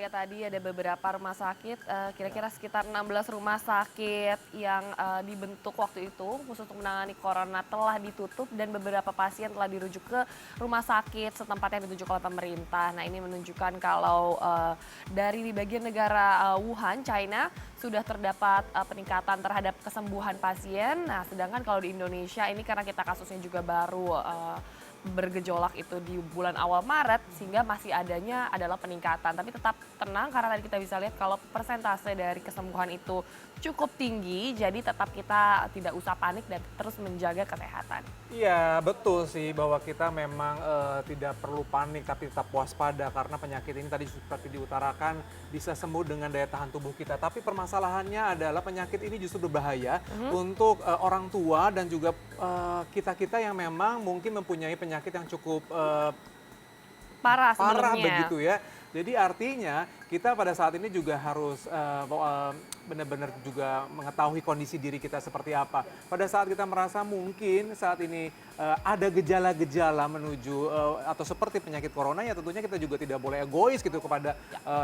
lihat tadi ada beberapa rumah sakit, kira-kira sekitar 16 rumah sakit yang dibentuk waktu itu khusus untuk menangani corona telah ditutup dan beberapa pasien telah dirujuk ke rumah sakit setempat yang ditunjuk oleh pemerintah. Nah, ini menunjukkan kalau dari di bagian negara Wuhan, China, sudah terdapat peningkatan terhadap kesembuhan pasien. Nah, sedangkan kalau di Indonesia ini karena kita kasusnya juga baru bergejolak itu di bulan awal Maret sehingga masih adanya adalah peningkatan. Tapi tetap tenang karena tadi kita bisa lihat kalau persentase dari kesembuhan itu cukup tinggi, jadi tetap kita tidak usah panik dan terus menjaga kesehatan. Iya, betul sih bahwa kita memang tidak perlu panik tapi tetap waspada karena penyakit ini tadi seperti diutarakan bisa sembuh dengan daya tahan tubuh kita. Tapi permasalahannya adalah penyakit ini justru berbahaya untuk orang tua dan juga kita-kita yang memang mungkin mempunyai penyakit yang cukup Parah parah sebenarnya. begitu ya. Jadi artinya kita pada saat ini juga harus benar-benar juga mengetahui kondisi diri kita seperti apa. Pada saat kita merasa mungkin saat ini ada gejala-gejala menuju atau seperti penyakit corona, ya tentunya kita juga tidak boleh egois gitu kepada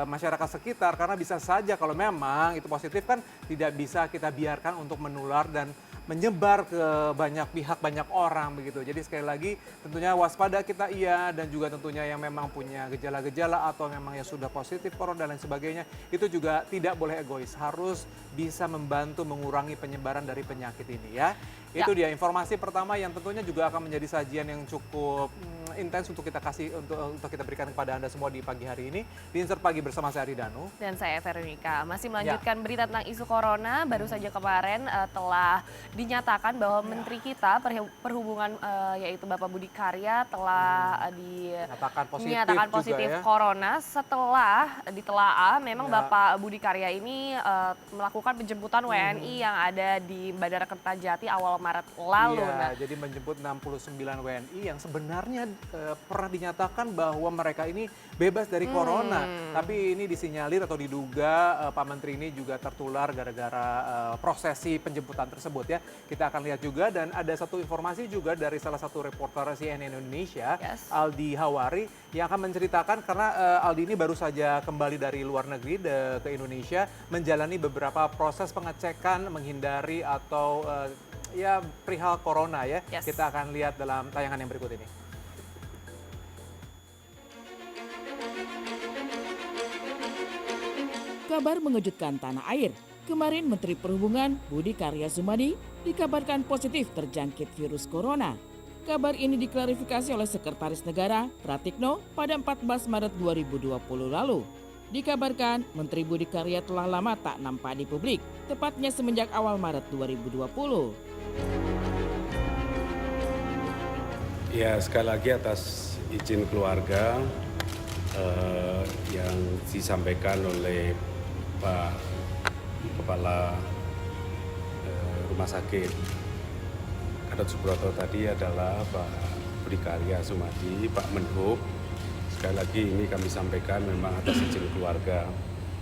masyarakat sekitar. Karena bisa saja kalau memang itu positif kan tidak bisa kita biarkan untuk menular dan menyebar ke banyak pihak, banyak orang begitu. Jadi sekali lagi tentunya waspada kita iya, dan juga tentunya yang memang punya gejala-gejala atau memang yang sudah positif corona dan lain sebagainya, itu juga tidak boleh egois, harus bisa membantu mengurangi penyebaran dari penyakit ini ya. Itu dia informasi pertama yang tentunya juga akan menjadi sajian yang cukup intens untuk kita kasih, untuk kita berikan kepada Anda semua di pagi hari ini. Di Insert Pagi bersama saya Aridanu. Dan saya Veronica. Masih melanjutkan berita tentang isu corona. Baru saja kemarin telah dinyatakan bahwa Menteri kita Perhubungan yaitu Bapak Budi Karya telah dinyatakan positif juga ya. corona setelah ditelaah memang Bapak Budi Karya ini melakukan penjemputan WNI yang ada di Bandara Kertajati awal Maret lalu. Iya, jadi menjemput 69 WNI yang sebenarnya pernah dinyatakan bahwa mereka ini bebas dari corona. Tapi ini disinyalir atau diduga Pak Menteri ini juga tertular gara-gara prosesi penjemputan tersebut ya. Kita akan lihat juga, dan ada satu informasi juga dari salah satu reporter CNN Indonesia, Aldi Hawari, yang akan menceritakan karena Aldi ini baru saja kembali dari luar negeri ke Indonesia, menjalani beberapa proses pengecekan menghindari atau ya perihal corona ya. Kita akan lihat dalam tayangan yang berikut ini. Kabar mengejutkan tanah air. Kemarin Menteri Perhubungan Budi Karya Sumadi dikabarkan positif terjangkit virus corona. Kabar ini diklarifikasi oleh Sekretaris Negara Pratikno pada 14 Maret 2020 lalu. Dikabarkan Menteri Budi Karya telah lama tak nampak di publik, tepatnya semenjak awal Maret 2020. Ya, sekali lagi atas izin keluarga yang disampaikan oleh Pak Kepala Rumah Sakit Gatot Subroto tadi adalah Pak Budi Karya Sumadi, Pak Menhub. Sekali lagi ini kami sampaikan memang atas izin keluarga.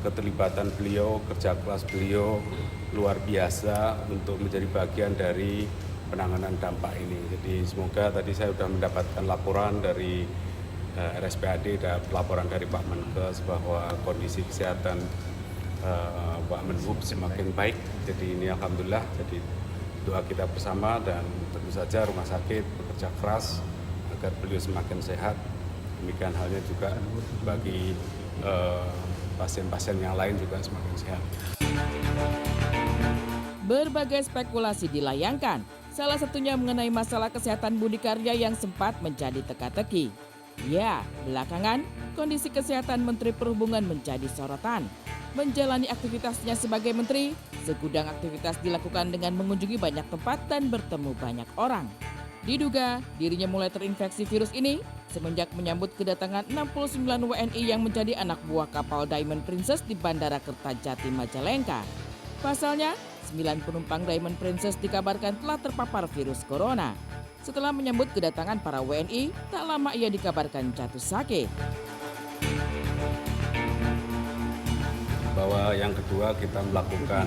Keterlibatan beliau, kerja keras beliau luar biasa untuk menjadi bagian dari penanganan dampak ini. Jadi semoga tadi saya sudah mendapatkan laporan dari RSPAD dan laporan dari Pak Menkes bahwa kondisi kesehatan Pak Menhub semakin baik. Jadi ini alhamdulillah, jadi doa kita bersama dan tentu saja rumah sakit bekerja keras agar beliau semakin sehat. Demikian halnya juga bagi pasien-pasien yang lain juga semakin sehat. Berbagai spekulasi dilayangkan, salah satunya mengenai masalah kesehatan Budi Karya yang sempat menjadi teka-teki. Ya, belakangan kondisi kesehatan Menteri Perhubungan menjadi sorotan. Menjalani aktivitasnya sebagai menteri, segudang aktivitas dilakukan dengan mengunjungi banyak tempat dan bertemu banyak orang. Diduga dirinya mulai terinfeksi virus ini semenjak menyambut kedatangan 69 WNI yang menjadi anak buah kapal Diamond Princess di Bandara Kertajati, Majalengka. Pasalnya, 9 penumpang Diamond Princess dikabarkan telah terpapar virus corona. Setelah menyambut kedatangan para WNI, tak lama ia dikabarkan jatuh sakit. Bahwa yang kedua kita melakukan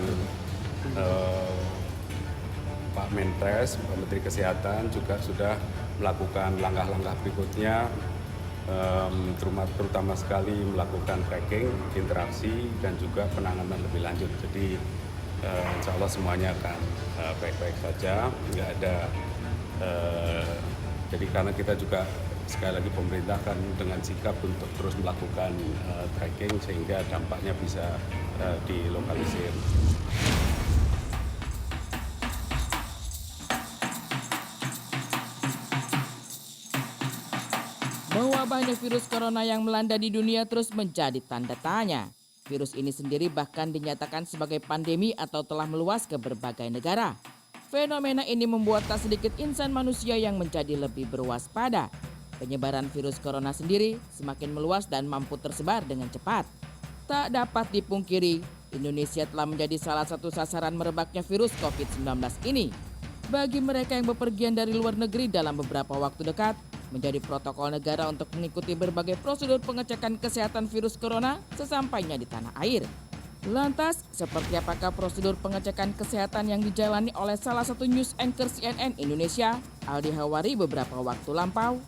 Pak Menkes, Pak Menteri Kesehatan juga sudah melakukan langkah-langkah berikutnya terutama sekali melakukan tracking, interaksi, dan juga penanganan lebih lanjut. Jadi insya Allah semuanya akan baik-baik saja, nggak ada. Jadi karena kita juga sekali lagi pemerintah kan dengan sikap untuk terus melakukan tracking sehingga dampaknya bisa dilokalisir. Mewabahnya virus corona yang melanda di dunia terus menjadi tanda tanya. Virus ini sendiri bahkan dinyatakan sebagai pandemi atau telah meluas ke berbagai negara. Fenomena ini membuat tak sedikit insan manusia yang menjadi lebih berwaspada. Penyebaran virus corona sendiri semakin meluas dan mampu tersebar dengan cepat. Tak dapat dipungkiri, Indonesia telah menjadi salah satu sasaran merebaknya virus COVID-19 ini. Bagi mereka yang bepergian dari luar negeri dalam beberapa waktu dekat, menjadi protokol negara untuk mengikuti berbagai prosedur pengecekan kesehatan virus corona sesampainya di tanah air. Lantas, seperti apakah prosedur pengecekan kesehatan yang dijalani oleh salah satu news anchor CNN Indonesia, Aldi Hawari beberapa waktu lampau?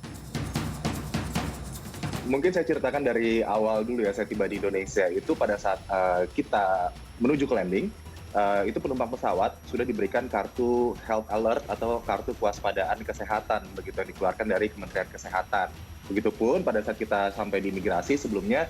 Mungkin saya ceritakan dari awal dulu ya, saya tiba di Indonesia itu pada saat kita menuju ke landing, itu penumpang pesawat sudah diberikan kartu health alert atau kartu kewaspadaan kesehatan begitu yang dikeluarkan dari Kementerian Kesehatan. Begitupun pada saat kita sampai di imigrasi sebelumnya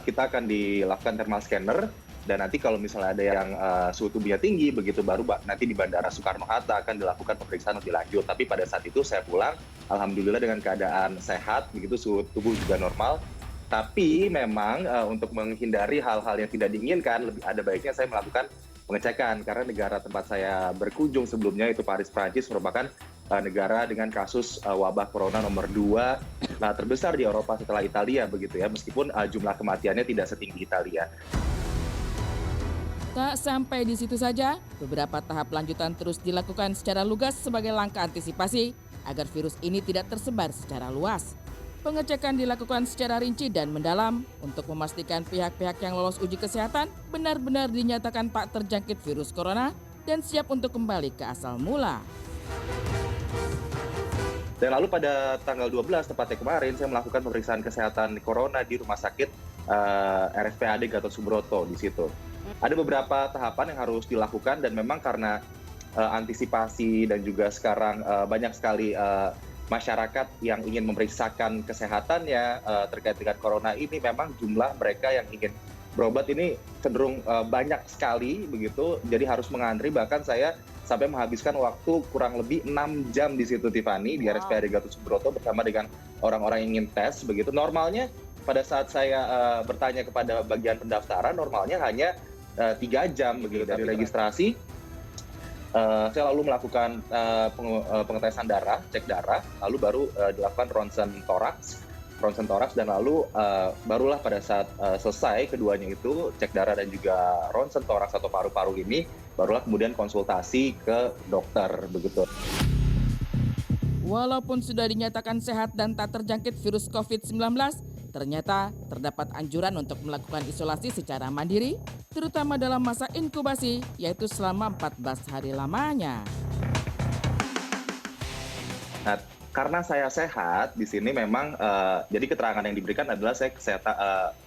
kita akan dilakukan thermal scanner dan nanti kalau misalnya ada yang suhu tubuhnya tinggi begitu baru nanti di Bandara Soekarno-Hatta akan dilakukan pemeriksaan lebih lanjut. Tapi pada saat itu saya pulang alhamdulillah dengan keadaan sehat begitu, suhu tubuh juga normal. Tapi memang untuk menghindari hal-hal yang tidak diinginkan ada baiknya saya melakukan pengecekan karena negara tempat saya berkunjung sebelumnya itu Paris, Prancis merupakan negara dengan kasus wabah corona nomor 2 terbesar di Eropa setelah Italia begitu ya, meskipun jumlah kematiannya tidak setinggi Italia. Tak sampai di situ saja, beberapa tahap lanjutan terus dilakukan secara lugas sebagai langkah antisipasi agar virus ini tidak tersebar secara luas. Pengecekan dilakukan secara rinci dan mendalam untuk memastikan pihak-pihak yang lolos uji kesehatan benar-benar dinyatakan tak terjangkit virus corona dan siap untuk kembali ke asal mula. Dan lalu pada tanggal 12 tepatnya kemarin saya melakukan pemeriksaan kesehatan corona di rumah sakit RSPAD Gatot Subroto di situ. Ada beberapa tahapan yang harus dilakukan dan memang karena antisipasi dan juga sekarang banyak sekali masyarakat yang ingin memeriksakan kesehatannya terkait dengan corona ini, memang jumlah mereka yang ingin berobat ini cenderung banyak sekali begitu, jadi harus mengantri. Bahkan saya sampai menghabiskan waktu kurang lebih 6 jam di situ Tiffany di RSPAD Gatot Subroto bersama dengan orang-orang yang ingin tes begitu. Normalnya pada saat saya bertanya kepada bagian pendaftaran normalnya hanya 3 jam begitu dari registrasi. Saya lalu melakukan pengetesan darah, cek darah, lalu baru dilakukan ronsen toraks dan lalu barulah pada saat selesai keduanya itu cek darah dan juga ronsen toraks atau paru-paru ini, barulah kemudian konsultasi ke dokter begitu. Walaupun sudah dinyatakan sehat dan tak terjangkit virus COVID-19, ternyata terdapat anjuran untuk melakukan isolasi secara mandiri, terutama dalam masa inkubasi, yaitu selama 14 hari lamanya. Nah, karena saya sehat di sini memang, jadi keterangan yang diberikan adalah saya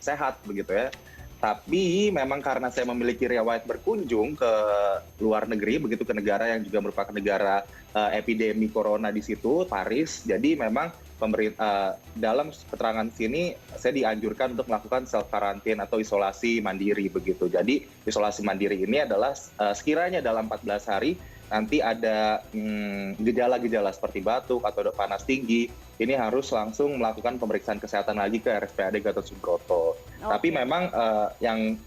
sehat begitu ya. Tapi memang karena saya memiliki riwayat berkunjung ke luar negeri, begitu ke negara yang juga merupakan negara epidemi corona di situ, Paris. Jadi memang dalam keterangan sini saya dianjurkan untuk melakukan self quarantine atau isolasi mandiri begitu. Jadi isolasi mandiri ini adalah sekiranya dalam 14 hari nanti ada gejala-gejala seperti batuk atau panas tinggi, ini harus langsung melakukan pemeriksaan kesehatan lagi ke RSPAD Gatot Subroto. Tapi memang yang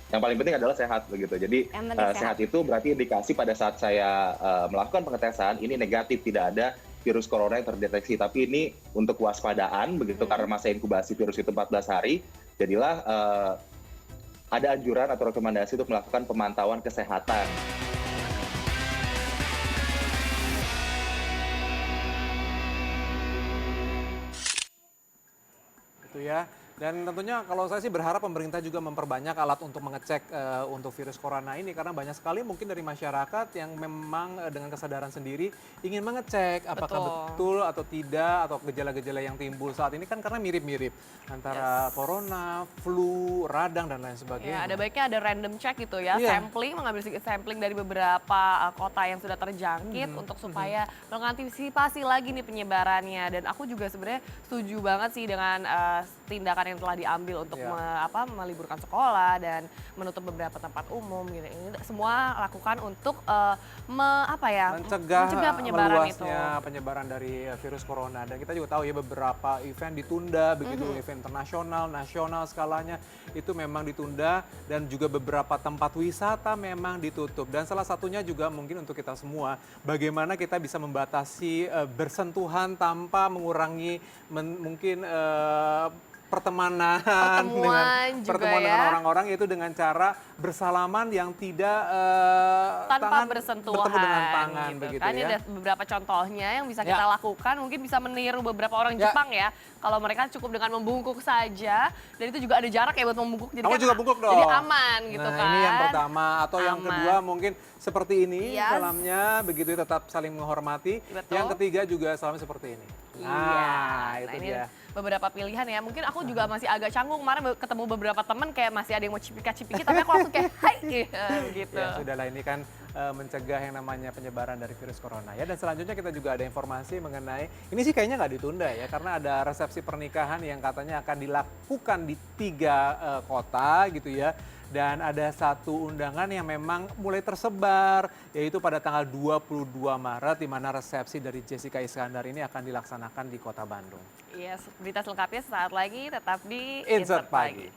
paling penting adalah sehat begitu. Jadi sehat itu berarti indikasi pada saat saya melakukan pengetesan ini negatif, tidak ada virus corona yang terdeteksi. Tapi ini untuk kewaspadaan begitu karena masa inkubasi virus itu 14 hari. Jadilah ada anjuran atau rekomendasi untuk melakukan pemantauan kesehatan. Itu ya. Dan tentunya kalau saya sih berharap pemerintah juga memperbanyak alat untuk mengecek untuk virus corona ini karena banyak sekali mungkin dari masyarakat yang memang dengan kesadaran sendiri ingin mengecek apakah betul atau tidak atau gejala-gejala yang timbul saat ini kan karena mirip-mirip antara corona, flu, radang dan lain sebagainya. Ya, ada baiknya ada random check gitu ya, Iya. sampling, mengambil sedikit sampling dari beberapa kota yang sudah terjangkit untuk supaya mengantisipasi lagi nih penyebarannya. Dan aku juga sebenarnya setuju banget sih dengan tindakan yang telah diambil untuk meliburkan sekolah dan menutup beberapa tempat umum gitu. Ini semua lakukan untuk mencegah penyebaran itu. meluasnya penyebaran dari virus corona. Dan kita juga tahu ya beberapa event ditunda, begitu event internasional, nasional skalanya itu memang ditunda dan juga beberapa tempat wisata memang ditutup. Dan salah satunya juga mungkin untuk kita semua, bagaimana kita bisa membatasi bersentuhan tanpa mengurangi mungkin pertemanan Pertemuan dengan orang-orang, yaitu dengan cara bersalaman yang tidak tanpa bersentuhan bertemu dengan tangan gitu begitu kan. Ini ya. ada beberapa contohnya yang bisa kita lakukan, mungkin bisa meniru beberapa orang Jepang ya. Kalau mereka cukup dengan membungkuk saja, dan itu juga ada jarak ya buat membungkuk. Jadi Kamu kan juga bungkuk dong. Jadi aman gitu Nah, kan. ini yang pertama atau yang Aman. kedua mungkin seperti ini Yes. salamnya begitu tetap saling menghormati. Betul. Yang ketiga juga salamnya seperti ini. Iya, itu ini dia. beberapa pilihan ya. Mungkin aku juga masih agak canggung kemarin ketemu beberapa teman kayak masih ada yang mau cipika-cipiki, tapi aku langsung kayak hai gitu. Ya sudahlah, ini kan mencegah yang namanya penyebaran dari virus corona ya. Dan selanjutnya kita juga ada informasi mengenai, ini sih kayaknya nggak ditunda ya, karena ada resepsi pernikahan yang katanya akan dilakukan di 3 kota gitu ya. Dan ada satu undangan yang memang mulai tersebar, yaitu pada tanggal 22 Maret, di mana resepsi dari Jessica Iskandar ini akan dilaksanakan di Kota Bandung. Iya, berita selengkapnya saat lagi tetap di Insert Pagi.